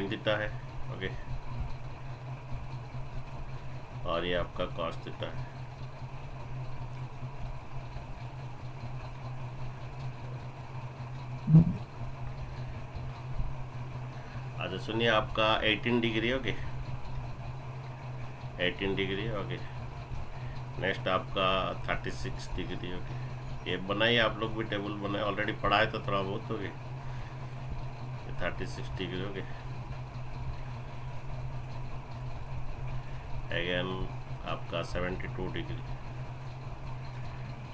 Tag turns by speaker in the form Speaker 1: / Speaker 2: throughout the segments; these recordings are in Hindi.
Speaker 1: साइन थीटा है। ओके, और ये आपका कॉस थीटा है। अच्छा सुनिए, आपका 18 degree. Okay, 18 degree. Okay, next आपका 36 डिग्री। ओके, ये बनाइए आप लोग भी, टेबल बनाए, ऑलरेडी पढ़ा है तो थोड़ा बहुत। Okay, 36 degree. ओके, अगेन आपका 72 डिग्री।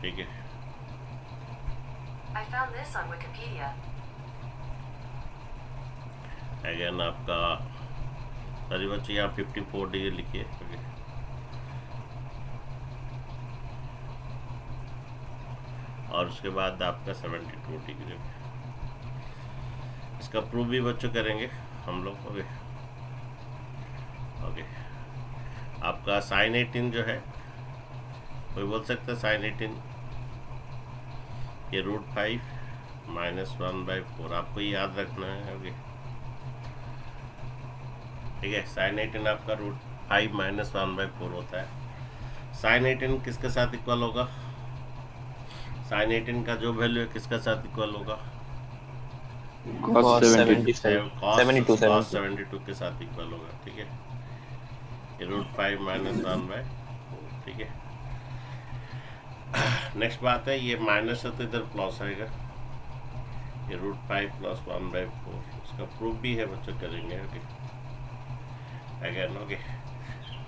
Speaker 1: ठीक है,
Speaker 2: I found this on Wikipedia.
Speaker 1: Again आपका सॉरी बच्चे यहाँ 54 डिग्री लिखिए। ओके, और उसके बाद आपका 72 डिग्री। इसका प्रूफ भी बच्चों करेंगे हम लोग। ओके, ओके, आपका साइन 18 जो है, कोई बोल सकता है साइन 18 ये √5 -1/4 आपको ये याद रखना है। ओके, ठीक है, साइन 18 आपका √5 -1/4 होता है। साइन 18 किसके साथ इक्वल होगा? साइन 18 का जो वैल्यू है किसके साथ इक्वल होगा?
Speaker 3: cos 72
Speaker 1: cos 72 के साथ इक्वल होगा। ठीक है, ये √5 -1/4। ठीक है, नेक्स्ट बात है, ये माइनस है तो इधर प्लस आएगा, ये √5 + 1/4। इसका प्रूफ भी है बच्चों, करेंगे। Okay, again. ओके,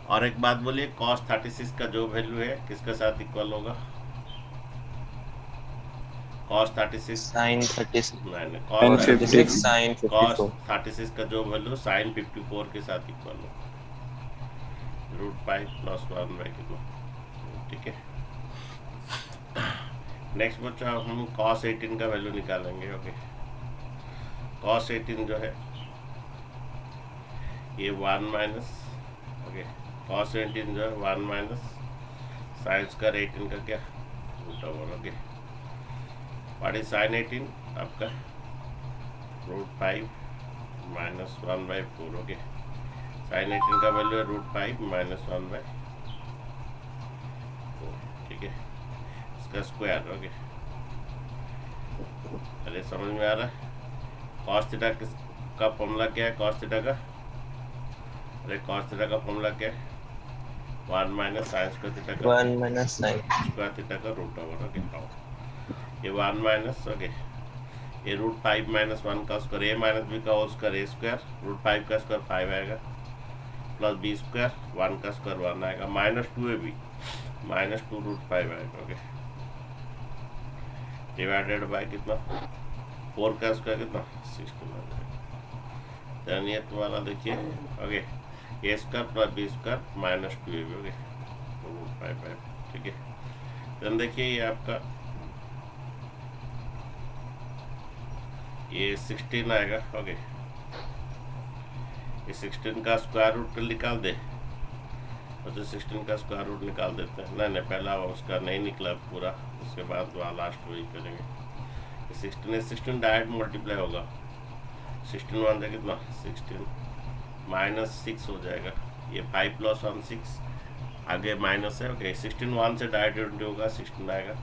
Speaker 1: और एक बात बोलिए, cos 36 का जो वैल्यू है किसके साथ इक्वल होगा? cos 36
Speaker 3: sin 36
Speaker 1: नहीं,
Speaker 3: sin
Speaker 1: cos
Speaker 3: 56 sin
Speaker 1: cos
Speaker 3: 54
Speaker 1: 36 का जो वैल्यू sin 54 के साथ इक्वल होगा, √5 + 1/4। ठीक है, नेक्स्ट बच्चा हम cos 18 का वैल्यू निकालेंगे। ओके, cos 18 जो है ये 1 माइनस, ओके, cos 18 जो है 1 माइनस साइन स्क्वायर 18 का क्या √1। ओके, व्हाट इज साइन 18 आपका √5 -1/4। ओके, साइन 18 का वैल्यू है √5 -1/4। ठीक है, इसका स्क्वायर। ओके, अरे समझ में आ रहा है? cos थीटा का फॉर्मूला क्या है? cos थीटा का, अरे cos थीटा का फॉर्मूला क्या है? 1 माइनस साइन स्क्वायर थीटा का
Speaker 3: 1 minus sin
Speaker 1: स्क्वायर थीटा का √1। ओके, ये 1 माइनस, ओके, ये √5 -1 का स्क्वायर, a माइनस b का होल स्क्वायर a स्क्वायर, √5 का स्क्वायर 5 आएगा, प्लस b स्क्वायर 1 का स्क्वायर 1 आएगा, -2ab -2 √5 आएगा। ओके, डिवाइडेड बाय कितना? 4 का स्क्वायर कितना? 16 आ जाएगा। देन ये तुम्हारा देखिए, okay, a square plus b square -2ab। Okay, √5 है। ठीक है, देन देखिए ये आपका ये 16 आएगा। ओके, ये 16 का स्क्वायर रूट निकाल दे, तो 16 का स्क्वायर रूट निकाल देते हैं। नहीं, पहला उसका नहीं निकला पूरा, उसके बाद वहाँ लास्ट वही करेंगे। 16 डायरेक्ट मल्टीप्लाई होगा, 16 1 कितना? 16 -6 हो जाएगा, ये 5 + 1 6, आगे माइनस है। ओके, 16 1 से डायरेक्ट होगा, 16 आएगा,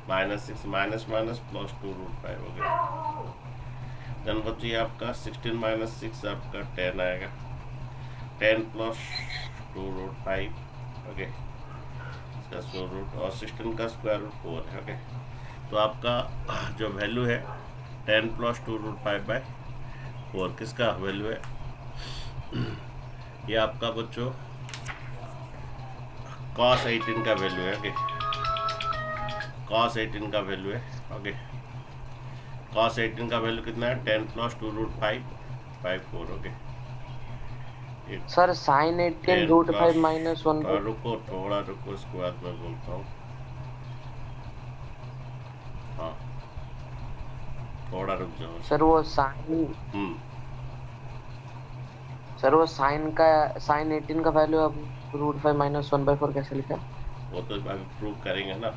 Speaker 1: -6 माइनस +2 √5 हो गया। देन बच्ची आपका 16 - 6 आपका 10 आएगा, 10 + 2 √5। ओके, इसका स्क्वायर रूट, और 16 का स्क्वायर रूट 4 है। ओके, तो आपका जो वैल्यू है 10 + 2 √5/4 किसका वैल्यू है? ये आपका बच्चों cos 18 का वैल्यू है। ओके, cos 18 का वैल्यू है। ओके, cos 18 का वैल्यू कितना है? 10 + 2 √5/4। Okay,
Speaker 4: sir sin 18 √5 -1/4।
Speaker 1: रुको, थोड़ा रुको, इसके बाद मैं बोलता हूँ। हाँ, थोड़ा रुक जाओ।
Speaker 4: सर वो साइन सर वो sin 18 का वैल्यू अब √5 -1/4 कैसे लिखा?
Speaker 1: वो तो अभी प्रूव करेंगे ना,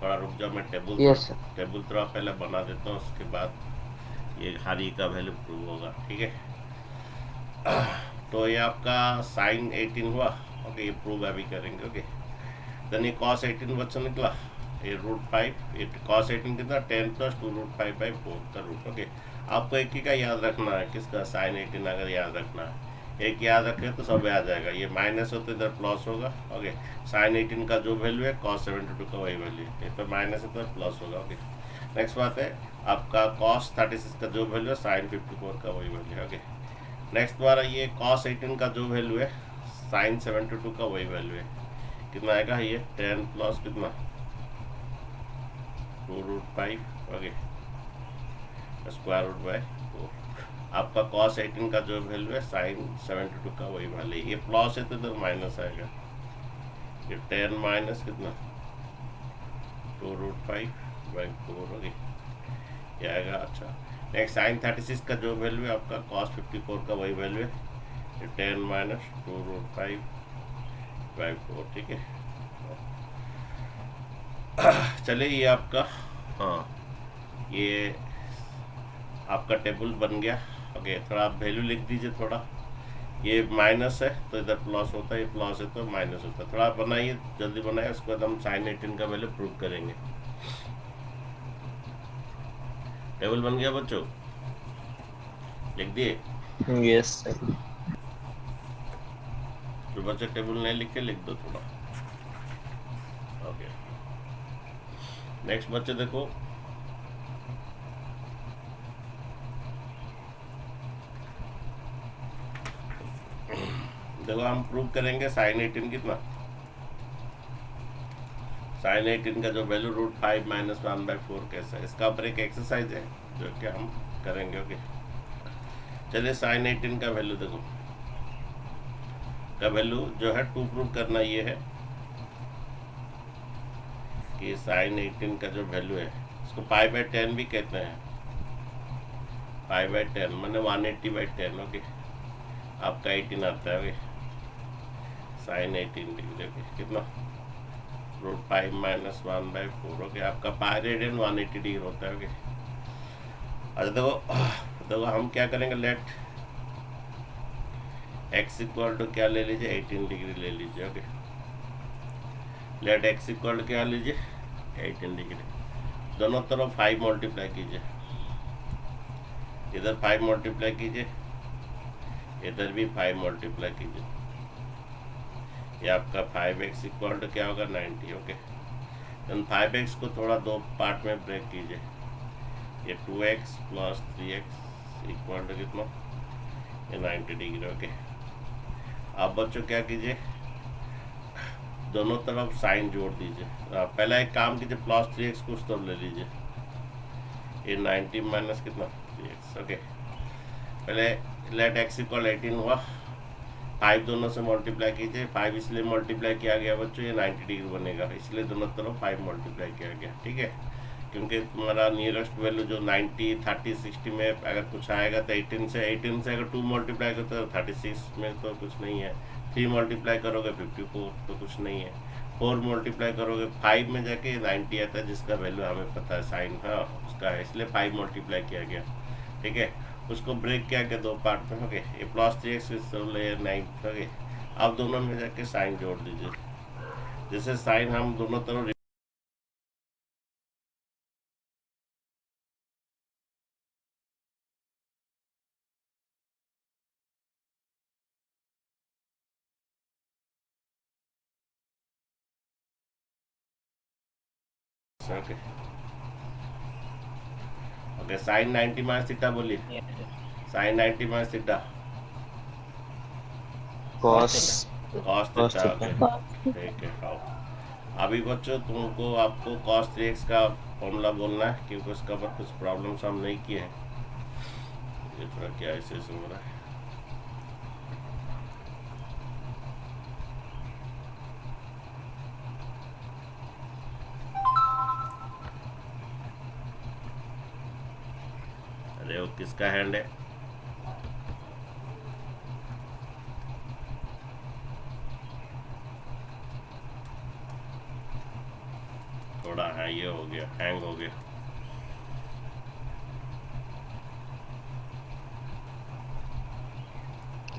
Speaker 1: थोड़ा रुक जाओ। मैं
Speaker 4: यस सर।
Speaker 1: टेबल थोड़ा पहले बना देता हूँ, उसके बाद ये हर ई का वैल्यू प्रूव होगा। ठीक है, तो ये आपका साइन 18 हुआ। ओके, ये प्रूव अभी करेंगे। ओके, देन ये कॉस 18 बच्चा निकला, ये √5, ये कॉस 18 कितना 10 + 2√5/4 का रूट। ओके, आपको एक ही का याद रखना है, किसका, साइन 18 अगर याद रखना है, एक याद रखे तो सब आ जाएगा। ये माइनस हो तो इधर प्लस होगा। ओके, साइन 18 का जो वैल्यू है कॉस 72 का वही वैल्यू है, ये तो माइनस है तो प्लस होगा। ओके, नेक्स्ट बात है आपका कॉस 36 का जो वैल्यू है साइन 54 का वही वैल्यू है। ओके, नेक्स्ट बार ये कॉस 18 का जो वैल्यू है साइन 72 का वही वैल्यू है, कितना आएगा ये 10 प्लस कितना 2√5। ओके, √/4। आपका cos 18 का जो वैल्यू है साइन 72 का वही वैल्यू है। ये प्लस है तो इधर माइनस आएगा, ये 10 माइनस कितना 2√5/4। ओके, ये आएगा। अच्छा, नेक्स्ट साइन 36 का जो वैल्यू है आपका cos 54 का वही वैल्यू है, ये 10 माइनस 2√5/4। ठीक है, चलिए ये आपका, हाँ ये आपका टेबल बन गया। ओके, थोड़ा आप वैल्यू लिख दीजिए। थोड़ा ये माइनस है तो इधर प्लस होता है, ये प्लस है तो माइनस होता है। थोड़ा आप बनाइए, जल्दी बनाइए, उसके बाद हम साइन 18 का वैल्यू प्रूव करेंगे। टेबल बन गया बच्चों, लिख दिए?
Speaker 3: Yes, sir.
Speaker 1: जो बच्चे टेबल नहीं लिख के लिख दो थोड़ा। ओके, नेक्स्ट बच्चे देखो, देखो हम प्रूव करेंगे साइन 18 कितना, साइन 18 का जो वैल्यू √5 - 1/4 कैसा है, इसका ऊपर एक एक्सरसाइज है जो कि हम करेंगे। ओके, चलिए साइन 18 का वैल्यू देखो, का वैल्यू जो है 2 प्रूव करना ये है कि साइन 18 का जो वैल्यू है इसको π/10 भी कहते हैं, π/10 मैंने 180/10। ओके, आपका 18 आता है। ओके, साइन 18 डिग्री कितना √5 - 1/4। ओके, आपका पाई रेडियन 180 डिग्री होता है। ओके, अच्छा देखो हम क्या करेंगे, लेट x इक्वल टू क्या ले लीजिए 18 डिग्री ले लीजिए। Okay, let x equal to क्या लीजिए 18 डिग्री, दोनों तरफ 5 मल्टीप्लाई कीजिए, इधर 5 मल्टीप्लाई कीजिए, इधर भी 5 मल्टीप्लाई कीजिए, ये आपका 5x इक्वल टू क्या होगा 90। ओके, देन 5x को थोड़ा दो पार्ट में ब्रेक कीजिए, ये 2x + 3x इक्वल टू कितना, ये 90 डिग्री। ओके, अब बच्चों क्या कीजिए, दोनों तरफ साइन जोड़ दीजिए। पहला एक काम कीजिए, +3x कुछ तो ले लीजिए, ये 90 माइनस कितना 3x। ओके, पहले लेट x इक्वल 18 हुआ, 5 दोनों से मल्टीप्लाई कीजिए, 5 इसलिए मल्टीप्लाई किया गया बच्चों, ये 90 डिग्री बनेगा, इसलिए दोनों तरफ 5 मल्टीप्लाई किया गया। ठीक है, क्योंकि तुम्हारा नियरेस्ट वैल्यू जो 90, 30, 60 में अगर कुछ आएगा तो 18 से अगर 2 मल्टीप्लाई करते तो 36 में तो कुछ नहीं है, 3 मल्टीप्लाई करोगे 54 तो कुछ नहीं है, 4 मल्टीप्लाई करोगे 5 में जाके 90 आता है, जिसका वैल्यू हमें पता है साइन, हाँ उसका है, इसलिए 5 मल्टीप्लाई किया गया। ठीक है, उसको ब्रेक किया गया दो पार्ट में। ओके, ये +3x 9। ओके, अब दोनों में जाके साइन जोड़ दीजिए, जैसे साइन हम दोनों तरफ okay okay, sine 90 minus theta बोलिए, sine 90 minus theta
Speaker 3: Cos
Speaker 1: cos
Speaker 3: cos
Speaker 1: theta.
Speaker 3: theta.
Speaker 1: Okay, ठीक है। आओ अभी बच्चों तुमको आपको cos 3x का फॉर्मूला बोलना है, क्योंकि उसका पर कुछ प्रॉब्लम्स हम नहीं किए हैं। ये थोड़ा क्या ऐसे हो रहा है, अरे वो किसका हैंड है, थोड़ा है ये हो गया, हैंग हो गया।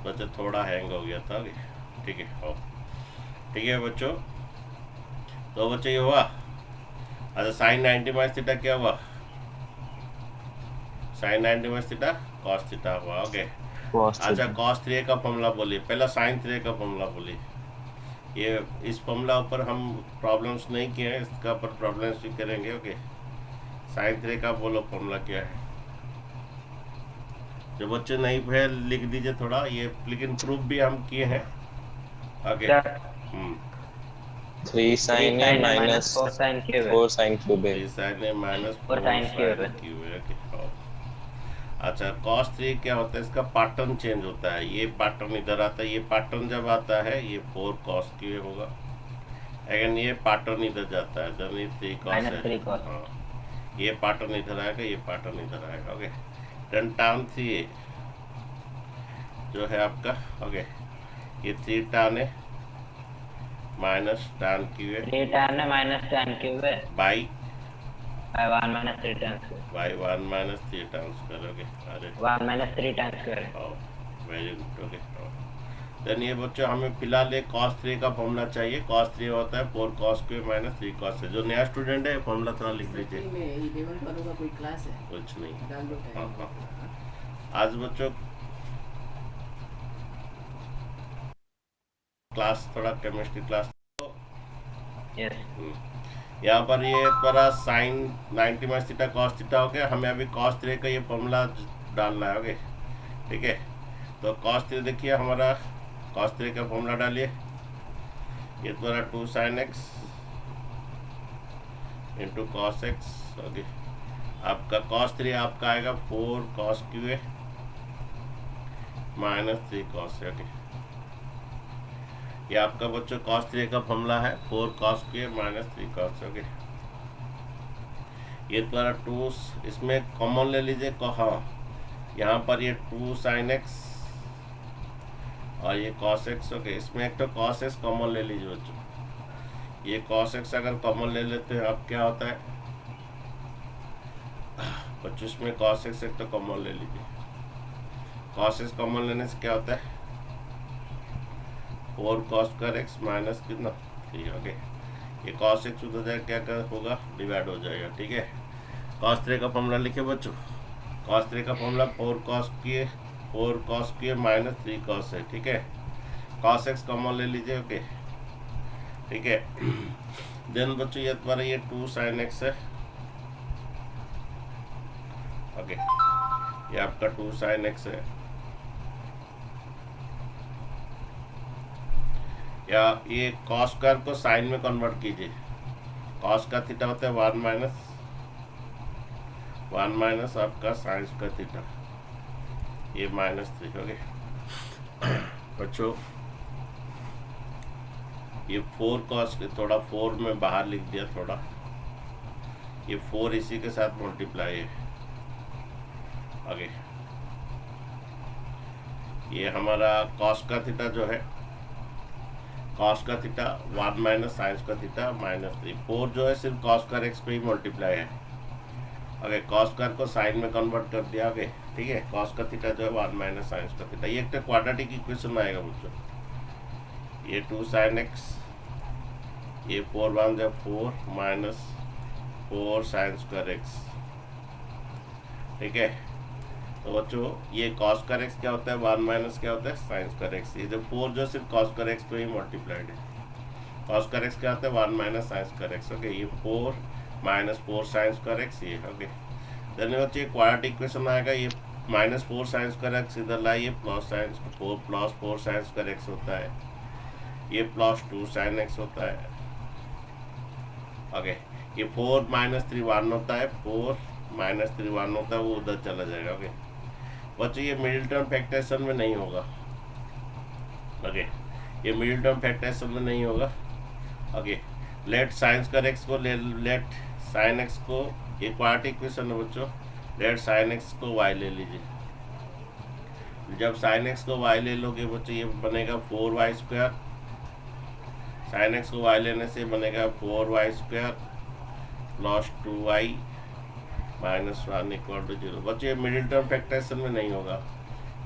Speaker 1: बच्चों थोड़ा हैंग हो गया था अभी, ठीक है। हो ठीक है बच्चों, तो बच्चों ये हुआ। अच्छा साइन 90 माइनस थीटा क्या हुआ? Sine 90 minus theta cos theta हुआ। ओके
Speaker 3: cos
Speaker 1: अच्छा
Speaker 3: theta.
Speaker 1: कॉस 3a का फॉर्मूला बोलिए, पहला साइन 3a का फॉर्मूला बोलिए। ये इस फॉर्मूला ऊपर हम प्रॉब्लम्स नहीं किए हैं, इसका ऊपर प्रॉब्लम्स भी करेंगे। ओके साइन 3a का बोलो फॉर्मूला क्या है? जो बच्चे नहीं है लिख दीजिए थोड़ा, ये लेकिन प्रूफ भी हम किए हैं। Okay
Speaker 2: sir
Speaker 3: 3 sin a
Speaker 2: sin a
Speaker 3: minus
Speaker 2: minus 4 sin cube
Speaker 3: 4 sin cube a.
Speaker 1: 3 sin a minus
Speaker 2: और
Speaker 1: 4
Speaker 2: sin cube
Speaker 1: sin क्यूब है। ओके अच्छा cos 3 क्या होता है? इसका पैटर्न चेंज होता है, ये पैटर्न इधर आता है, ये पैटर्न जब आता है ये 4 cos क्यूब होगा। अगर ये पैटर्न इधर जाता है देन ये 3 cos
Speaker 2: Minus
Speaker 1: है।
Speaker 2: 3 cos.
Speaker 1: हाँ ये पैटर्न इधर आएगा, ये पैटर्न इधर आएगा। ओके देन tan 3a जो है आपका, ओके ये 3 tan a minus tan cube
Speaker 2: 3 tan a minus tan cube
Speaker 1: by
Speaker 2: by 1 minus 3 tan square.
Speaker 1: By 1 minus 3 tan square. Okay अरे
Speaker 2: 1 minus 3 tan square.
Speaker 1: Very good. Okay then ये बच्चों हमें फिलहाल एक cos 3 का फॉर्मूला चाहिए। cos 3 होता है 4 cos क्यूब माइनस 3 cos है। जो नया स्टूडेंट है फॉर्मूला थोड़ा लिख लीजिए।
Speaker 5: कोई क्लास है?
Speaker 1: कुछ नहीं।
Speaker 5: डाल दो
Speaker 1: हाँ
Speaker 5: टाइम।
Speaker 1: हाँ आज बच्चों क्लास थोड़ा केमिस्ट्री क्लास।
Speaker 2: Yes.
Speaker 1: यहाँ पर ये पूरा sine 90 minus theta cos theta हो गया। हमें अभी cos 3 का ये फॉर्मूला डालना है। ओके ठीक है, तो cos 3 देखिए हमारा cos 3 का फॉर्मूला डालिए। ये तुम्हारा 2 sin x into cos x. Okay आपका cos 3 आपका आएगा 4 cos क्यू माइनस 3 cos है। ओके ये आपका बच्चों cos 3 का फॉर्मूला है 4 cos Q minus 3 cos। Okay ये तुम्हारा 2 इसमें कॉमन ले लीजिए। हाँ यहाँ पर ये 2 sin x और ये cos x। ओके इसमें एक तो cos x कॉमन ले लीजिए बच्चों। ये cos x अगर कॉमन ले लेते हैं अब क्या होता है बच्चों, इसमें cos x एक तो कॉमन ले लीजिए। cos x कॉमन लेने से क्या होता है 4 cos स्क्वायर x माइनस कितना 3। ओके ये cos x उधर जाए क्या कर होगा डिवाइड हो जाएगा। ठीक है cos 3 का फॉर्मूला लिखे बच्चों। cos 3 का formula 4 cos Q minus 3 cos है। ठीक है cos x कॉमन ले लीजिए। ओके ठीक है देन बच्चों ये तुम्हारा ये 2 sin x है। ओके ये आपका 2 sin x है। या ये cos स्क्वायर को साइन में कन्वर्ट कीजिए। cos का थीटा होता है 1 माइनस आपका साइन का थीटा, ये माइनस 3। ओके बच्चों ये 4 cos थोड़ा 4 में बाहर लिख दिया थोड़ा, ये 4 इसी के साथ मल्टीप्लाई है। आगे ये हमारा cos का थीटा जो है cos का थीटा 1 माइनस साइंस का थीटा माइनस 3। 4 जो है सिर्फ cos स्क्वायर x पे ही मल्टीप्लाई है। ओके cos स्क्वायर को साइन में कन्वर्ट कर दिया। ओके ठीक है cos का थीटा जो है 1 माइनस साइंस का थीटा। ये एक क्वाड्रेटिक इक्वेशन आएगा बच्चों। ये 2 sin x, ये 4 1 जब 4 माइनस 4 साइन स्क्वायर x। ठीक है तो बच्चों ये cos स्क्वायर x क्या होता है 1 माइनस क्या होता है साइन स्क्वायर x। ये जो 4 जो सिर्फ cos स्क्वायर x पे ही मल्टीप्लाइड है। cos स्क्वायर x क्या होता है 1 minus sine square x। Okay ये 4 माइनस 4 साइन स्क्वायर x ये। ओके देन बच्चों ये क्वाड्रेटिक इक्वेशन आएगा। ये माइनस 4 साइन स्क्वायर x इधर लाइए, plus sign 4 sine square x होता है, ये प्लस 2 साइन x होता है। ओके ये 4 माइनस 3 1 होता है, 4 माइनस 3 1 होता है, वो उधर चला जाएगा। ओके बच्चों ये मिडिल टर्म फैक्टराइजेशन में नहीं होगा। ओके ये मिडिल टर्म फैक्टराइजेशन में नहीं होगा। Okay let sine square x को लेट साइन x को, ये क्वाड्रेटिक इक्वेशन है बच्चों, लेट साइन x को y ले लीजिए। जब साइन x को y ले लोगे बच्चों ये बनेगा 4y स्क्वायर। साइन x को y लेने से बनेगा 4y square plus 2y minus 1 equal to 0। बच्चों ये मिडिल टर्म फैक्टराइजेशन में नहीं होगा।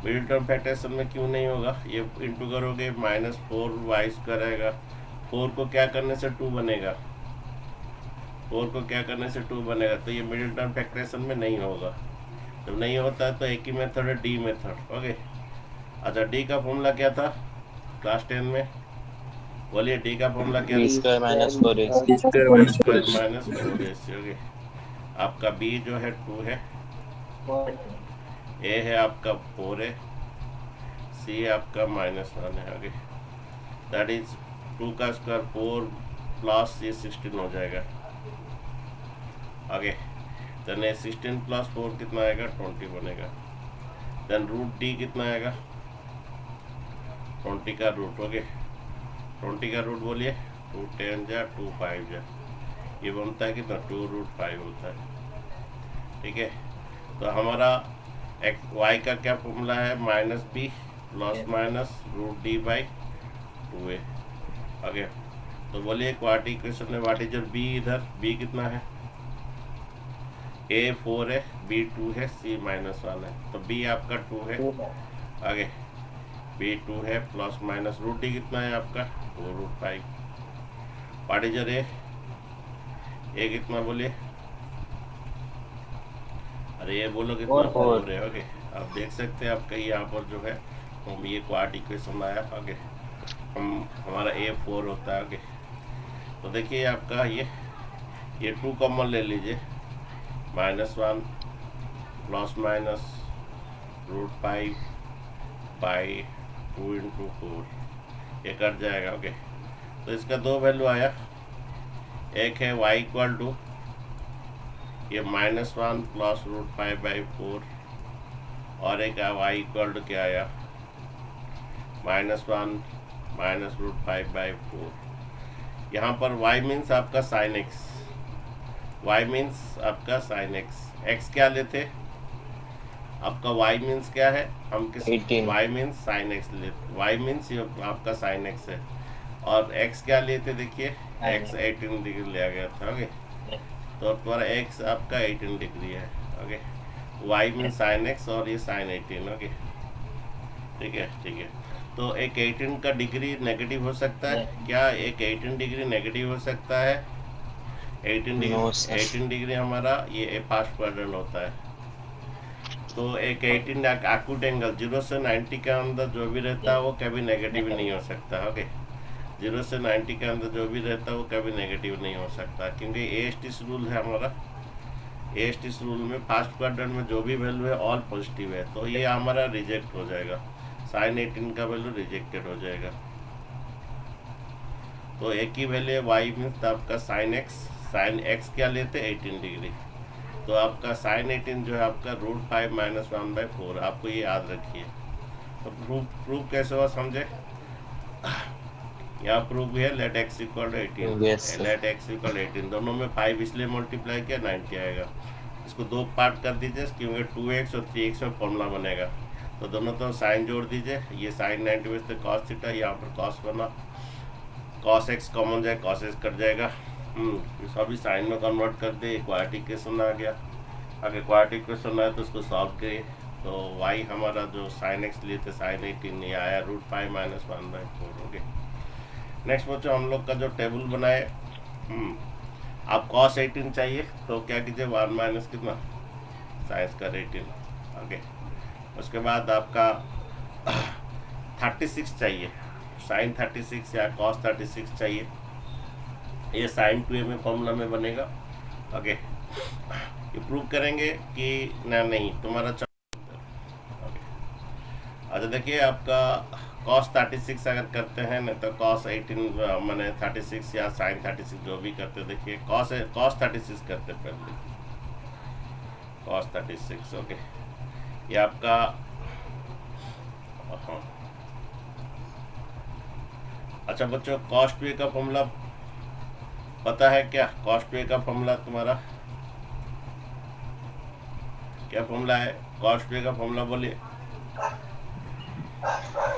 Speaker 1: मिडिल टर्म फैक्टराइजेशन में क्यों नहीं होगा? ये इंटू करोगे -4y² आएगा। 4 को क्या करने से 2 बनेगा? 4 को क्या करने से 2 बनेगा? तो ये मिडिल टर्म फैक्टराइजेशन में नहीं होगा। जब नहीं होता है तो एक ही मेथड है, डी मेथड। ओके, अच्छा डी का फॉर्मूला क्या था क्लास 10 में? बोलिए डी का फॉर्मूला क्या
Speaker 3: b
Speaker 1: था?
Speaker 3: square minus 4ac.
Speaker 1: -4ac। Okay, आपका बी जो है 2 है, ए है आपका 4 है, सी आपका -1 है। ओके, दैट इज 2 का स्क्वायर 4 प्लस ये 16 हो जाएगा। ओके, देन ये 16 प्लस 4 कितना आएगा? 20 बनेगा। देन रूट डी कितना आएगा? 20 का रूट। ओके, 20 का रूट बोलिए, 2 10 जा 2 5 जा, ये बनता है कितना? 2√5 होता है। ठीक है, तो हमारा एक्स वाई का क्या फॉर्मूला है? -b plus √d/2a। ओके, तो बोलिए क्वाड्रेटिक इक्वेशन में व्हाट इज योर बी? इधर बी कितना है? a 4 है, b 2 है, c -1 है, तो b आपका 2 है। आगे b 2 है प्लस माइनस रूट डी कितना है आपका? 2√5। व्हाट इज योर ए कितना बोलिए? अरे ये बोलो कितना? 4 है। ओके, आप देख सकते हैं आपका यहाँ पर जो है हम ये क्वाड्रेटिक इक्वेशन आया। ओके, हमारा a 4 होता है। ओके, तो देखिए आपका ये 2 कॉमन ले लीजिए, -1 प्लस माइनस √5 बाई 2 × 4 ये कट जाएगा। ओके, तो इसका 2 वैल्यू आया, एक है y इक्वल टू ये -1 प्लस √5/4 और एक y इक्वल टू क्या आया? -1 माइनस √5/4। यहाँ पर y मीन्स आपका sin x, y मीन्स आपका sin x, x क्या लेते? आपका y मीन्स क्या है? हम किस
Speaker 3: 18।
Speaker 1: y मीन्स sin x लेते, y मीन्स ये आपका sin x है, और x क्या लेते? देखिए x 18 डिग्री लिया गया था। ओके, तो तुम्हारा x आपका 18 डिग्री है। Okay, y means sin x और ये sin 18। ओके, ठीक है, ठीक है। तो एक 18 का डिग्री नेगेटिव हो सकता है क्या? एक 18 डिग्री नेगेटिव हो सकता है? 18 डिग्री
Speaker 3: No, sir.
Speaker 1: 18 डिग्री हमारा ये फर्स्ट क्वाड्रेंट होता है। तो एक 18 एक्यूट एंगल 0 से 90 के अंदर जो भी रहता है वो कभी नेगेटिव नहीं हो सकता। ओके, 0 से 90 के अंदर जो भी रहता है वो कभी नेगेटिव नहीं हो सकता, क्योंकि एएसटीएस रूल है हमारा। एएसटीएस रूल में फर्स्ट क्वाड्रेंट में जो भी वैल्यू है ऑल पॉजिटिव है, तो ये हमारा रिजेक्ट हो जाएगा, sin 18 का वैल्यू रिजेक्टेड हो जाएगा। तो एक ही वैल्यू है y मीन्स आपका sin x क्या लेते? 18 डिग्री। तो आपका sin 18 जो है आपका √5 - 1/4, आपको ये याद रखिए। तो प्रूफ कैसे हुआ समझे? यहाँ प्रूफ भी है, let x equal to 18।
Speaker 3: Yes, sir.
Speaker 1: Let x equal 18, दोनों में 5 इसलिए मल्टीप्लाई किया 90 आएगा। इसको 2 पार्ट कर दीजिए, क्योंकि 2x और 3x में फॉर्मूला बनेगा। तो दोनों तो साइन जोड़ दीजिए, ये साइन 90 में से cos थीटा, यहाँ पर cos बना, cos x कॉमन जाए cos x कट जाएगा। सभी साइन में कन्वर्ट कर दे, क्वाड्रेटिक इक्वेशन आ गया। अगर क्वाड्रेटिक इक्वेशन आया तो उसको सॉल्व करिए। तो y हमारा जो sin x लिए थे sin 18 ये आया √5 - 1/4। ओके, नेक्स्ट बच्चों हम लोग का जो टेबल बनाए, आप cos 18 चाहिए तो क्या कीजिए 1 माइनस कितना साइंस का 18। ओके, उसके बाद आपका 36 चाहिए, sin 36 या cos 36 चाहिए, ये sin 2a में फॉर्मूला में बनेगा। ओके, ये प्रूव करेंगे कि नहीं तुम्हारा ओके। अच्छा देखिए आपका cos 36 अगर करते हैं, नहीं तो cos 18 मैंने 36 या sin 36 जो भी करते, देखिए cos 36 करते पहले, cos 36। ओके, ये आपका अच्छा बच्चों cos 2a का फॉर्मूला पता है क्या? cos 2a का फॉर्मूला तुम्हारा क्या फॉर्मूला है? cos 2a का फॉर्मूला बोलिए।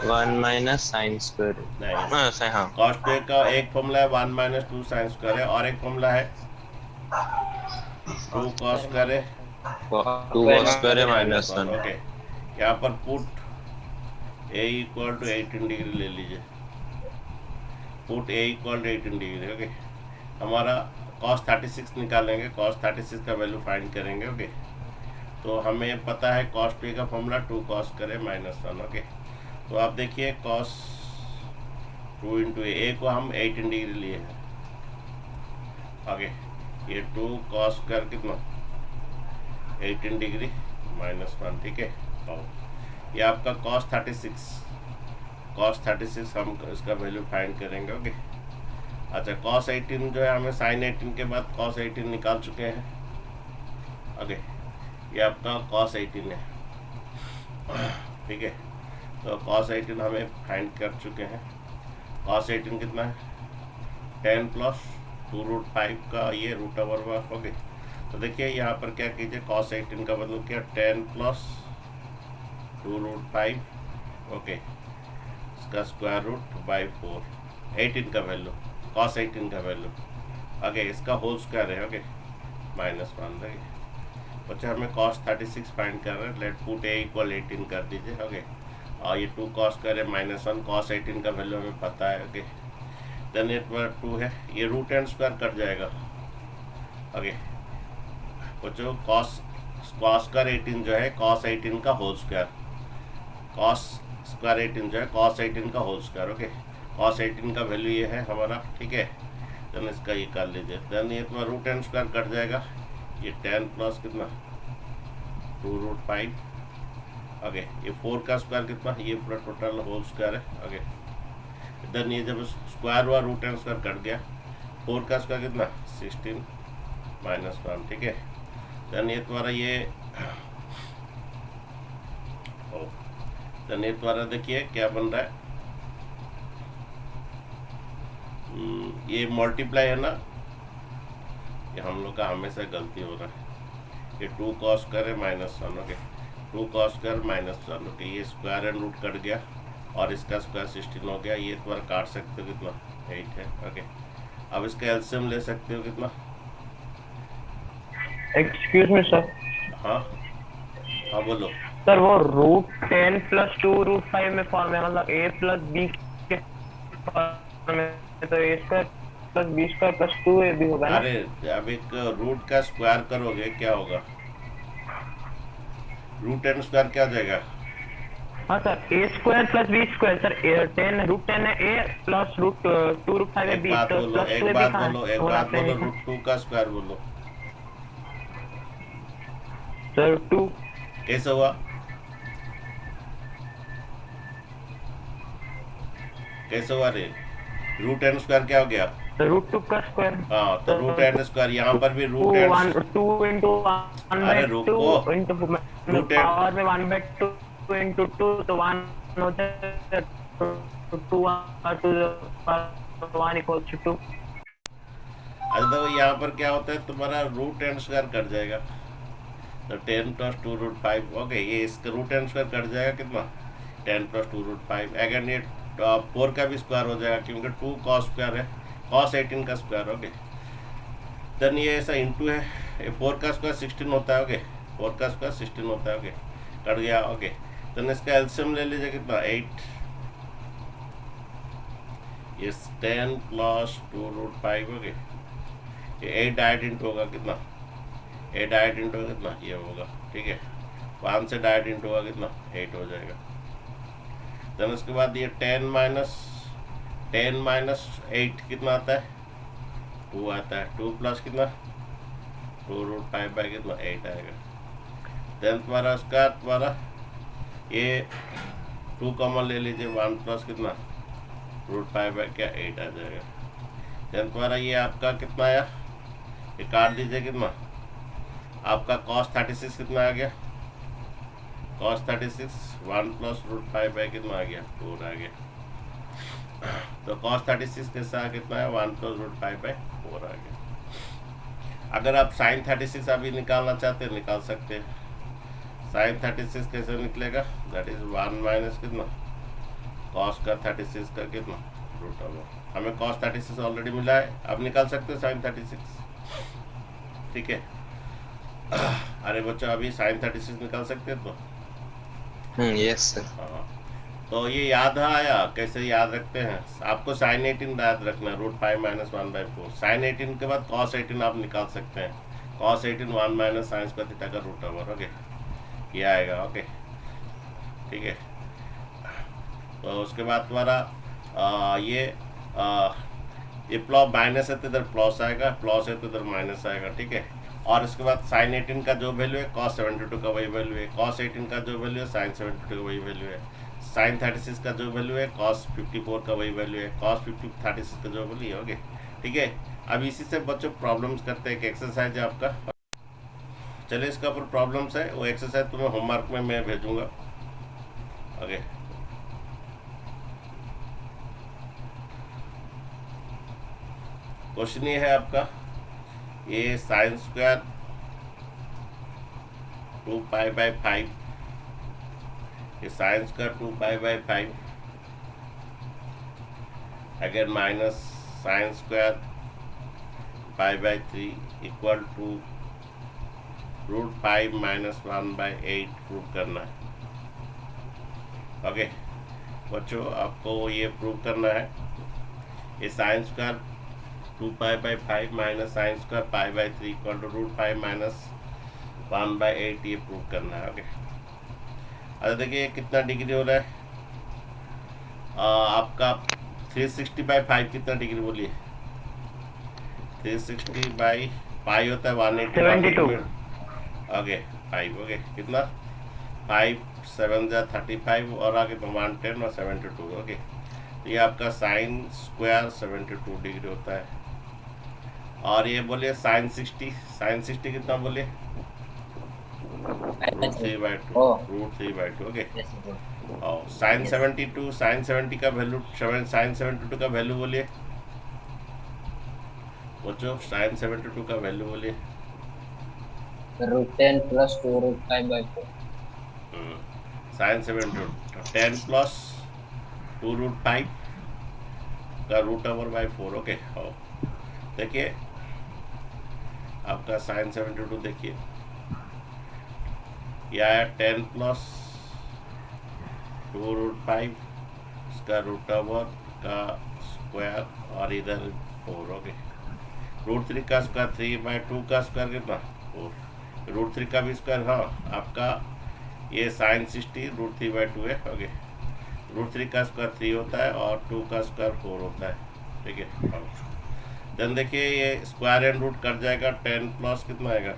Speaker 3: 1 minus sin square।
Speaker 1: नहीं,
Speaker 3: हाँ,
Speaker 1: cos 2a का एक फॉर्मूला है 1 - 2 sin स्क्वायर है, और एक फॉर्मूला है 2 cos स्क्वायर है
Speaker 3: 2 cos square है -1।
Speaker 1: ओके, यहाँ पर put a equal to 18 degree ले लीजिए, put a equal to 18 degree. Okay, हमारा cos 36 निकालेंगे, cos 36 का वैल्यू फाइंड करेंगे। ओके, तो हमें पता है cos p का फॉर्मूला 2 cos करे -1। ओके, तो आप देखिए cos 2 इंटू ए को हम 18 डिग्री लिए हैं। आगे ये 2 cos कर कितना 18 डिग्री -1, ठीक है। और ये आपका cos 36 हम इसका वैल्यू फाइंड करेंगे। ओके, अच्छा cos 18 जो है हमें sin 18 के बाद cos 18 निकाल चुके हैं। ओके, ये आपका cos 18 है, ठीक है। तो cos 18 हमें फाइंड कर चुके हैं। cos 18 कितना है 10 प्लस 2√5 का ये √1। ओके, तो देखिए यहाँ पर क्या कीजिए, cos 18 का मतलब क्या 10 प्लस 2√5। ओके, इसका स्क्वायर रूट बाई 4, 18 का वैल्यू, cos 18 का वैल्यू। ओके, इसका होल स्क्वायर है। ओके, -1। देखिए बच्चा हमें cos 36 फाइंड कर रहे हैं, लेट पुट ए इक्वल 18 कर दीजिए। ओके, और ये 2 cos करे -1, cos 18 का वैल्यू हमें पता है। ओके, देन ये 2 है, ये रूट एंड स्क्वायर कट जाएगा। ओके बच्चों, cos स्क्वायर 18 जो है cos 18 का होल स्क्वायर, cos स्क्वायर 18 जो है cos 18 का होल स्क्वायर। ओके, cos 18 का वैल्यू ये है हमारा, ठीक है। देन इसका ये कर लीजिए, देन ये तुम्हारा रूट एंड स्क्वायर कट जाएगा, ये 10 प्लस कितना 2√5। ओके, ये 4 का स्क्वायर कितना, ये पूरा टोटल होल स्क्वायर है। ओके, देन ये जब स्क्वायर हुआ रूट एंड स्क्वायर कट गया, 4 का स्क्वायर कितना 16 -1, ठीक है। देन ये तुम्हारा देन ये तुम्हारा देखिए क्या बन रहा है, ये मल्टीप्लाई है ना, ये हम लोग का हमेशा गलती हो रहा है। ये 2 cos करे -1। ओके, 2 cos कर -1। ओके, ये स्क्वायर एंड रूट कट गया और इसका स्क्वायर 16 हो गया। ये तुम्हारा काट सकते हो कितना 8 है। ओके, अब इसका एलसीएम ले सकते हो कितना,
Speaker 3: एक्सक्यूज मी सर।
Speaker 1: हाँ हाँ बोलो।
Speaker 3: सर वो √10 प्लस 2√5 में फॉर्म है, मतलब a प्लस b के फॉर्म में, तो a square plus b square plus 2ab होगा ना?
Speaker 1: अरे अब एक रूट का स्क्वायर करोगे क्या होगा, रूट एंड स्क्वायर क्या हो जाएगा।
Speaker 3: हाँ sir, a square plus b square. Sir √10 है a प्लस √2√5 है
Speaker 1: एक
Speaker 3: b,
Speaker 1: बात
Speaker 3: तो
Speaker 1: बोलो,
Speaker 3: प्लस
Speaker 1: एक
Speaker 3: 2ab
Speaker 1: बात
Speaker 3: कहाँ
Speaker 1: बोलो,
Speaker 3: है?
Speaker 1: एक
Speaker 3: होना
Speaker 1: बात बोलो,
Speaker 3: चाहिए।
Speaker 1: √2 का स्क्वायर बोलो,
Speaker 3: सर 2
Speaker 1: कैसे हुआ, कैसे हुआ रे, रूट एंड स्क्वायर क्या हो गया।
Speaker 3: √2 का स्क्वायर।
Speaker 1: हाँ, तो रूट एंड स्क्वायर यहाँ पर भी रूट एंड,
Speaker 3: 2 इंटू 1
Speaker 1: अरे
Speaker 3: बाई
Speaker 1: रुको,
Speaker 3: 2 इंटू
Speaker 1: root and-
Speaker 3: पावर में 1/2 इंटू 2, तो 1 होता है, तो 2 1 इक्वल्स टू 2।
Speaker 1: अच्छा देखो यहाँ पर क्या होता है, तुम्हारा रूट एंड स्क्वायर कट जाएगा, तो 10 प्लस 2√5। ओके, ये इसका रूट एंड स्क्वायर कट जाएगा कितना 10 प्लस 2√5। अगेन ये 4 का भी स्क्वायर हो जाएगा, क्योंकि 2 cos स्क्वायर है, cos 18 का स्क्वायर। ओके, देन ये ऐसा इंटू है, ये 4 का स्क्वायर 16 होता है। ओके, 4 का स्क्वायर 16 होता है। ओके, कट गया। ओके, देन इसका एलसीएम ले लीजिए कितना 8, ये 10 प्लस 2√5। ओके, ये 8 डायरेक्ट इंटू होगा कितना, 8 डायरेक्ट इंटू होगा कितना, ये होगा, ठीक है। 5 से डायरेक्ट इंटू होगा कितना 8 हो जाएगा। देन उसके बाद ये 10 माइनस 8 कितना आता है 2 आता है। 2 प्लस कितना 2√5 बाई कितना 8 आएगा। देन तुम्हारा उसका ये 2 कॉमन ले लीजिए, 1 प्लस कितना √5 बाई क्या 8 आ जाएगा। देन तुम्हारा ये आपका कितना आया, ये काट दीजिए कितना, आपका cos 36 कितना आ गया, cos 36 1 प्लस √5 बाई कितना आ गया 4 आ गया। तो cos 36 के साथ कितना है 1 प्लस √5 बाई 4 आ गया। अगर आप sin 36 अभी निकालना चाहते हैं निकाल सकते हैं। sin 36 कैसे निकलेगा, दैट इज 1 माइनस कितना cos का 36 का कितना √, हमें cos 36 ऑलरेडी मिला है, अब निकाल सकते हो sin 36, ठीक है। अरे बच्चों अभी sin 36 निकाल सकते हैं तो
Speaker 3: यस सर।
Speaker 1: हाँ, तो ये याद आया कैसे याद रखते हैं? आपको साइन 18 याद रखना है, √5 - 1/4। साइन 18 के बाद कॉस 18 आप निकाल सकते हैं। Cos 18 1 minus sine square theta का रूट ओवर। ओके, ये आएगा। ओके, ठीक है। तो उसके बाद तुम्हारा ये प्लस माइनस है तो इधर प्लस आएगा, प्लस है तो इधर माइनस आएगा, ठीक है। और इसके बाद साइन 18 का जो वैल्यू है कॉस 72 का वही वैल्यू है, कॉस 18 का जो वैल्यू है साइन 72 का वही वैल्यू है, साइन 36 का जो वैल्यू है कॉस 54 का वही वैल्यू है, कॉस 36 का जो वैल्यू है। ओके, ठीक है। अब इसी से बच्चों प्रॉब्लम्स करते हैं। एक एक्सरसाइज है आपका, चलिए इसका ऊपर प्रॉब्लम्स है, वो एक्सरसाइज तुम्हें होमवर्क में मैं भेजूंगा। ओके, क्वेश्चन ये है आपका, ये साइन स्क्वायर 2π/5, ये साइन स्क्वायर 2π/5 अगर minus sign square π/3 equal to √5 - 1/8 prove करना है। ओके बच्चों, आपको ये प्रूव करना है। ये sine square 2π/5 minus sign square π/3 equal to √5 - 1/8 ये प्रूव करना है। ओके, अच्छा देखिए कितना डिग्री हो रहा है आपका 360/5 कितना डिग्री बोलिए? 360/5 होता है 180। ओके 5, ओके कितना 5 7 जा 35 और आगे 110 और 72। ओके, तो ये आपका साइन स्क्वायर 72 डिग्री होता है। और ये बोलिए साइन 60 कितना बोलिए? √3/2। ओके, और साइन 72, साइन 70 का वैल्यू, साइन 72 का वैल्यू बोलिए बच्चों, साइन 72 का वैल्यू बोलिए।
Speaker 2: √10 + 2 √5/4।
Speaker 1: साइन 72 10 + 2 √5 का √/4। ओके, देखिए आपका साइन 72 देखिए, यह आया 10 + 2 √5 इसका √/4 का स्क्वायर और इधर 4। ओके, √3 का स्क्वायर 3/2 का स्क्वायर कितना 4, √3 का भी स्क्वायर। हाँ आपका ये साइन 60 √3/2 है। ओके, √3 का स्क्वायर 3 होता है और 2 का स्क्वायर 4 होता है, ठीक है। देन देखिए ये स्क्वायर एंड रूट कट जाएगा, 10 प्लस कितना आएगा,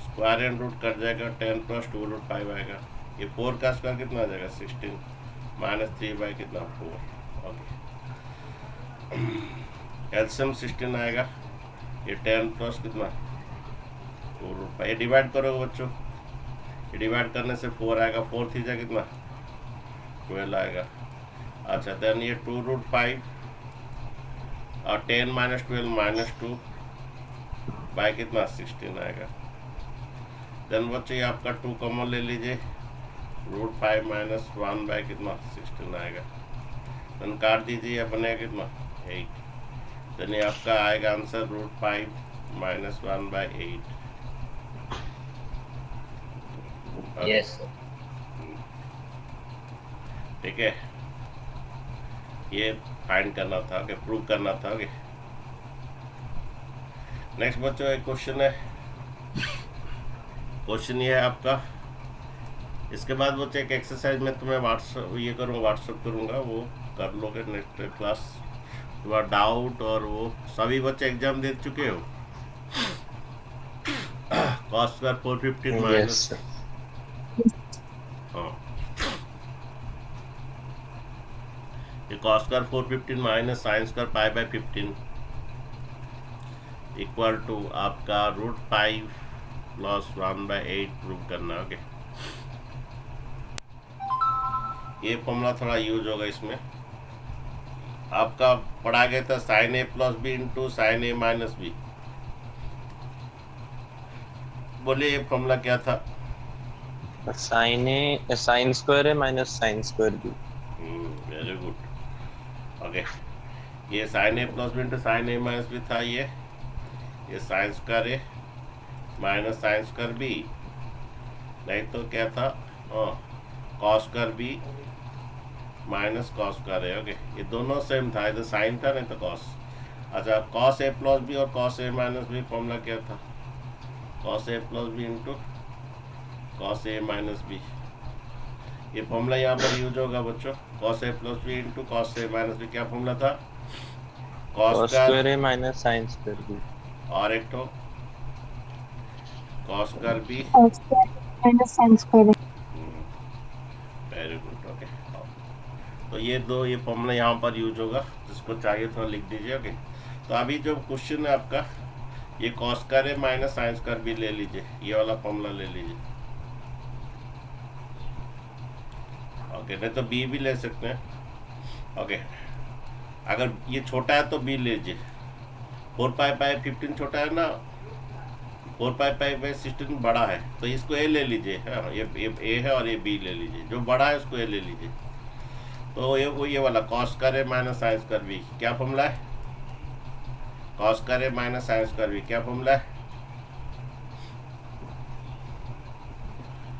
Speaker 1: स्क्वायर एंड रूट कट जाएगा, 10 + 2 √5 आएगा। ये 4 का स्क्वायर कितना आ जाएगा 16 - 3 कितना 4। ओके, एलसीएम 16 आएगा। ये 10 प्लस कितना 2 √5, ये डिवाइड करोगे बच्चों, ये डिवाइड करने से 4 आएगा, 4 3 जा कितना 12 आएगा। अच्छा देन ये 2 √5 और 10 - 12 - 2 बाय कितना 16 आएगा। देन बच्चे आपका 2 कॉमन ले लीजिए, √5 - 1 बाय कितना 16 आएगा। देन काट दीजिए, यह बनेगा कितना 8। देन ये आपका आएगा आंसर √5 - 1/8।
Speaker 2: यस
Speaker 1: ठीक है, ये फाइंड करना था, ओके प्रूव करना था। ओके, नेक्स्ट बच्चों एक क्वेश्चन है, क्वेश्चन ये है आपका। इसके बाद बच्चे एक एक्सरसाइज में तुम्हें व्हाट्सअप करूँगा, वो कर लोगे नेक्स्ट क्लास। तुम्हारा डाउट और वो सभी बच्चे एग्जाम दे चुके हो। cos स्क्वायर 415 माइनस, हाँ ये cos square 415 minus sign square π/15 equal to आपका √5 + 1/8 प्रूव करना। ओके, ये फॉर्मूला थोड़ा यूज होगा इसमें। आपका पढ़ा गया था sin a + b × sin a - b। बोलिए ये फॉर्मूला क्या था?
Speaker 6: साइन स्क्वायर है minus sign square b.
Speaker 1: Very good. Okay, ये sin a + b × sin a - b था। ये साइन स्क्वायर है माइनस साइन स्क्वायर बी, नहीं तो क्या था cos square B minus cos square A. Okay, ये दोनों सेम था, इधर साइन था नहीं तो कॉस। अच्छा, कॉस ए प्लस बी और cos A minus B formula क्या था? Cos A plus B into cos A minus B. ये फॉर्मूला यहाँ पर यूज होगा बच्चों, cos A plus B into cos A minus B. क्या फॉर्मूला था?
Speaker 6: cos
Speaker 1: cos
Speaker 6: square
Speaker 1: square
Speaker 6: a minus sin square b.
Speaker 1: और एक तो cos square B.
Speaker 7: cos square minus sin square.
Speaker 1: Very good. Okay, तो ये दो ये फॉर्मूला यहाँ पर यूज होगा, जिसको चाहिए थोड़ा लिख दीजिए। ओके, तो अभी जो क्वेश्चन है आपका, ये cos square A minus sign square B ले लीजिए, ये वाला फॉर्मूला ले लीजिए। ओके, नहीं तो बी भी ले सकते हैं। ओके, अगर ये छोटा है तो बी लीजिए। 4π/15 छोटा है ना, 4π/16 बड़ा है, तो इसको ए ले लीजिए। हाँ, ये ए है और ये बी ले लीजिए, जो बड़ा है उसको ए ले लीजिए। तो ये वाला cos square A minus sign square B क्या फॉर्मूला है? Cos square A minus sign square B क्या फॉर्मूला है?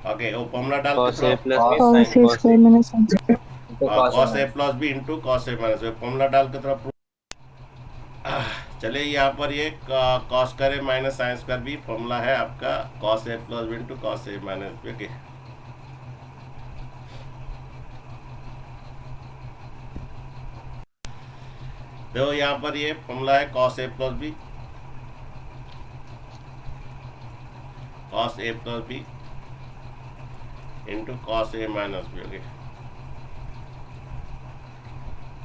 Speaker 1: ओके, वो फॉर्मूला डाल
Speaker 6: cos a
Speaker 1: के
Speaker 6: plus b
Speaker 7: cos a
Speaker 6: sin cos
Speaker 7: square
Speaker 6: a.
Speaker 7: minus sin square.
Speaker 1: Cos A plus B into cos A minus, formula डाल के थोड़ा चलिए। यहाँ पर ये cos square A minus sign square B formula है आपका, cos A plus B into cos A minus B. Okay, देखो यहाँ पर ये फॉर्मूला है cos A plus B, cos A plus B into cos A minus B. Okay,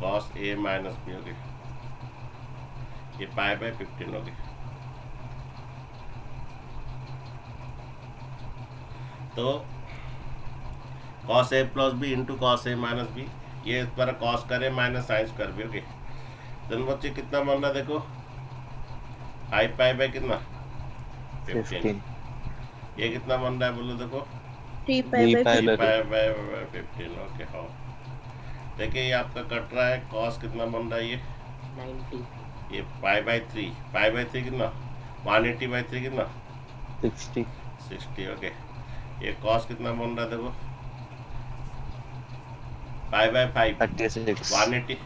Speaker 1: cos A minus B. Okay, ये π/15। ओके, तो cos A plus B into cos A minus B, ये इस पर कॉस करे minus sign square B. Okay, तो बच्चे कितना बन रहा देखो, 5π कितना 15। ये कितना बन रहा है बोलो देखो,
Speaker 6: 3π/15.
Speaker 1: ओके, हाँ देखिए ये आपका कट रहा है, कॉस कितना बन रहा है ये
Speaker 5: 90.
Speaker 1: ये π/3 कितना 180/3 कितना
Speaker 6: 60.
Speaker 1: ओके, ये कॉस कितना बन रहा है देखो π/5
Speaker 6: 36.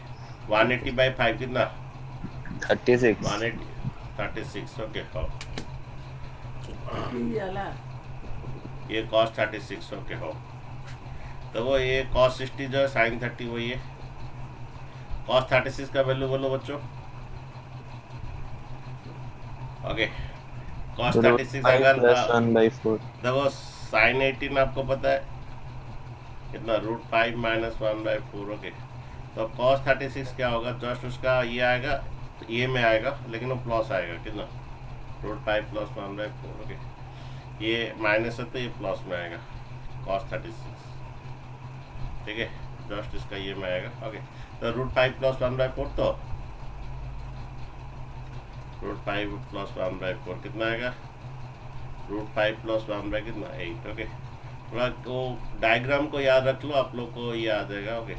Speaker 1: 180/5 कितना
Speaker 6: 36.
Speaker 1: 36। ओके, हाँ
Speaker 5: झाला.
Speaker 1: ये कॉस 36। ओके, हो तो वो ये कॉस 60 जो है साइन 30 वही है। कॉस 36 का वैल्यू बोलो बच्चों। ओके, कॉस 36 अगर
Speaker 6: plus 1/4.
Speaker 1: देखो साइन 18 आपको पता है कितना √5 - 1/4। ओके, तो कॉस 36 क्या होगा, जस्ट उसका ये आएगा, ये में आएगा लेकिन वो प्लस आएगा कितना √5 + 1/4। ओके, ये माइनस है तो ये प्लस में आएगा cos 36। ठीक है, जस्ट इसका ये में आएगा। ओके, तो √5 + 1/4, तो √5 + 1/4 कितना आएगा, √5 + 1 कितना 8। ओके, थोड़ा वो डायग्राम को याद रख लो, आप लोग को ये आ जाएगा। ओके,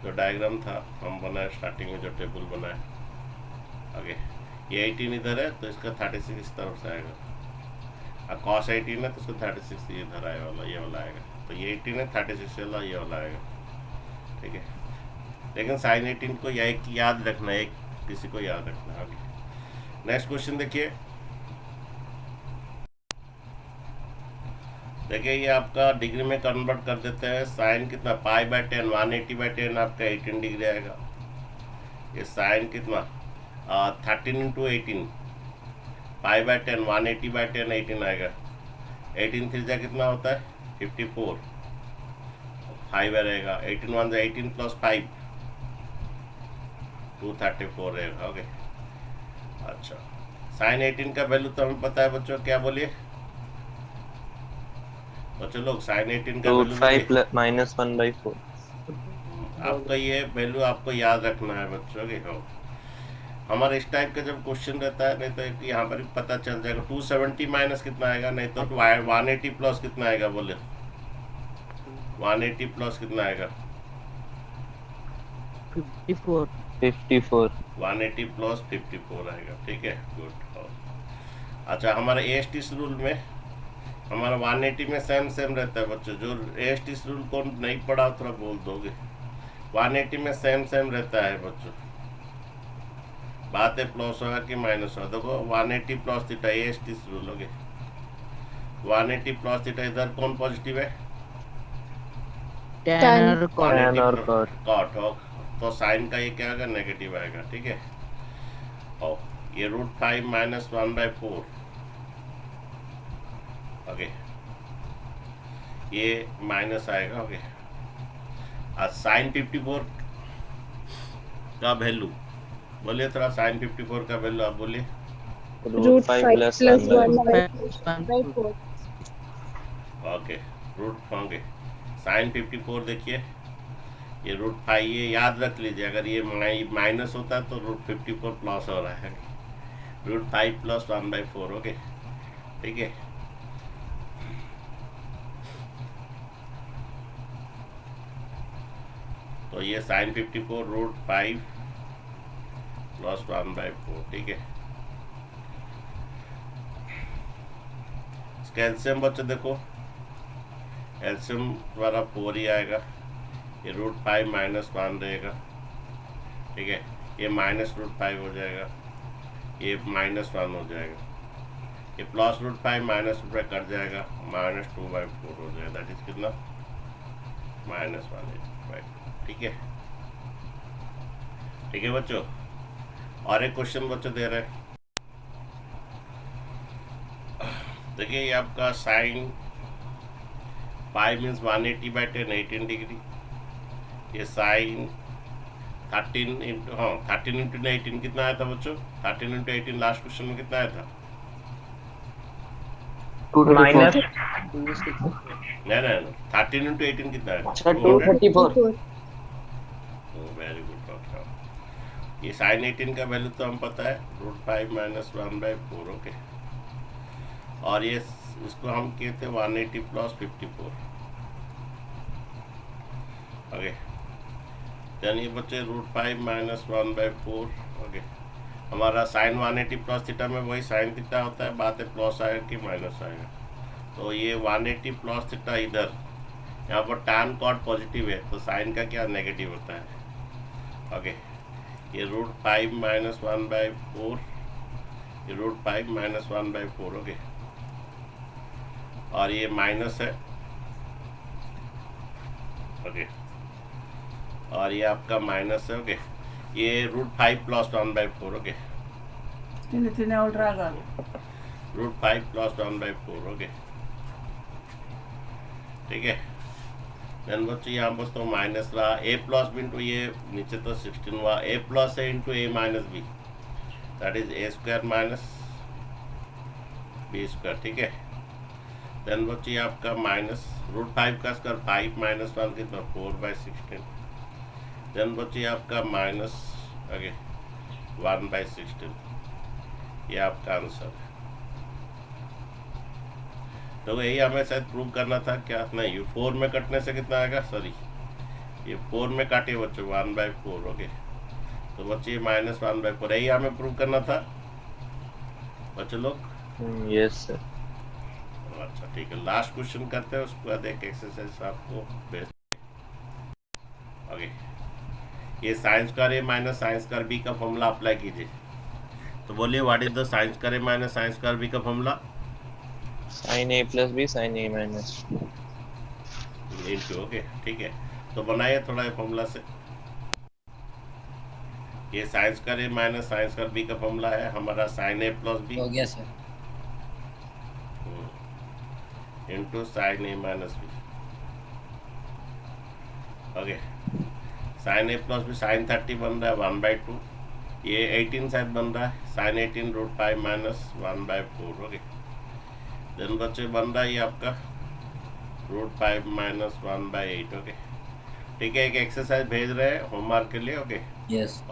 Speaker 1: जो डायग्राम था हम बनाए स्टार्टिंग में, जो टेबल बनाए। ओके, ये 18 इधर है तो इसका 36 इस तरफ से आएगा, और cos 18 है तो उसका 36 ये इधर आए वाला, ये वाला आएगा। तो ये 18 है, 36 वाला ये वाला आएगा। ठीक है, लेकिन sin 18 को याद रखना है, एक किसी को याद रखना है। नेक्स्ट क्वेश्चन देखिए, देखिए ये आपका डिग्री में कन्वर्ट कर देते हैं। साइन कितना π/10 180/10 आपका 18 डिग्री आएगा। ये साइन कितना 13 × 18 π/10 180/10 18 आएगा। 18 3 कितना होता है 54, 5 रहेगा। 18 1 18 + 5 234 रहेगा। ओके, अच्छा साइन 18 का वैल्यू तो हमें पता है बच्चों, क्या बोलिए बच्चों लोग, साइन 18 का वैल्यू
Speaker 6: √5 - 1/4.
Speaker 1: आपका ये वैल्यू आपको याद रखना है बच्चों के। हो हमारे इस टाइप का जब क्वेश्चन रहता है, नहीं तो यहाँ पर भी पता चल जाएगा। 270 माइनस कितना आएगा, नहीं तो 180 प्लस कितना आएगा, बोले 180 प्लस कितना आएगा
Speaker 6: 54.
Speaker 1: 180 प्लस 54 आएगा। ठीक है, गुड। अच्छा, हमारे AST रूल में हमारा 180 में सेम सेम रहता है बच्चों। जो AST रूल को नहीं पढ़ा थोड़ा बोल दोगे। 180 में सेम सेम रहता है बच्चों। बात है प्लस होगा कि माइनस होगा। देखो 180 प्लस थीटा AST रूल हो गए। 180 प्लस थीटा, इधर कौन पॉजिटिव है?
Speaker 6: tan और cot
Speaker 1: कॉट हो, तो साइन का ये क्या आएगा? नेगेटिव आएगा। ठीक है, और ये √5 माइनस 1/4। ओके, ये माइनस आएगा। ओके, और साइन 54 का वैल्यू बोलिए थोड़ा। साइन 54 का वैल्यू आप बोलिए।
Speaker 6: √5 plus 1/4
Speaker 1: ओके, रूट होंगे साइन 54। देखिए ये √5, ये याद रख लीजिए। अगर ये माइनस होता है तो √54 प्लस हो रहा है। √5 प्लस 1/4। ओके, ठीक है। तो ये साइन 54 √5 प्लस 1/4। ठीक है, इसका एलसीएम बच्चे देखो, एलसीएम द्वारा 4 ही आएगा। ये √5 माइनस 1 रहेगा। ठीक है, ये माइनस √5 हो जाएगा, ये -1 हो जाएगा, ये प्लस √5 माइनस √5 कट जाएगा, -2/4 हो जाएगा। दैट इज कितना? -1/5। ठीक है, ठीक है बच्चों। और एक क्वेश्चन बच्चों दे रहे हैं। देखिए ये आपका साइन पाई मीन्स 180/10 18 डिग्री। ये साइन 13 इंटू 18 कितना आया था बच्चों? 13 × 18 लास्ट क्वेश्चन में कितना आया था?
Speaker 3: माइनस
Speaker 1: नहीं 13 × 18 कितना है?
Speaker 4: अच्छा 234।
Speaker 1: Very good doctor. ये साइन 18 का वैल्यू तो हम पता है √5 माइनस 1/4। ओके, और ये इसको हम कहते हैं 180 प्लस 54। ओके, देन ये बच्चे √5 माइनस 1/4। ओके, हमारा साइन 180 प्लस थीटा में वही साइन थीटा होता है। बात है प्लस आएगा कि माइनस आएगा। तो ये 180 प्लस थीटा इधर, यहाँ पर tan cot पॉजिटिव है तो साइन का क्या? नेगेटिव होता है। ओके, ये √5 माइनस 1/4, ये √5 माइनस 1/4। ओके, और ये माइनस है। ओके, और ये आपका माइनस है। ओके, ये √5 प्लस 1/4। Okay, √5 plus 1/4। ओके, ठीक है। देन बच्चों यहाँ पर तो माइनस रहा, a प्लस b इंटू ये नीचे तो 16 हुआ, a प्लस है into a minus b, that is a² minus b²। ठीक है, देन बच्ची आपका माइनस √5 का स्क्वायर 5 माइनस 1 कितना? 4/16। देन बच्ची आपका माइनस आगे 1/16। ये आपका आंसर है। तो यही हमें शायद प्रूव करना था क्या? नहीं, ये 4 में कटने से कितना आएगा? सॉरी, ये 4 में काटे बच्चों 1/4। ओके, तो बच्चे -1/4 यही हमें प्रूव करना था बच्चों लोग।
Speaker 6: Yes sir.
Speaker 1: अच्छा ठीक है, लास्ट क्वेश्चन करते हैं, उसके बाद एक एक्सरसाइज आपको भेज। ओके, ये science square a minus science square b का फॉर्मूला अप्लाई कीजिए। तो बोलिए what is the science square a minus science square b का formula?
Speaker 6: sin a plus b sin a minus
Speaker 1: into. Okay, ठीक है, तो बनाइए थोड़ा ये फॉर्मूला से। ये science square a minus science square b का फॉर्मूला है हमारा sin a प्लस b
Speaker 2: हो गया sir.
Speaker 1: Into sin a minus b। Okay, sin a plus b sin 30 बन रहा है 1/2, ये 18 शायद बन रहा है sin 18 √5 माइनस 1/4। ओके, देन बच्चे बन रहा है ये आपका √5 माइनस 1/8। ओके, ठीक है, एक एक्सरसाइज भेज रहे हैं होमवर्क के लिए। Okay,
Speaker 2: yes.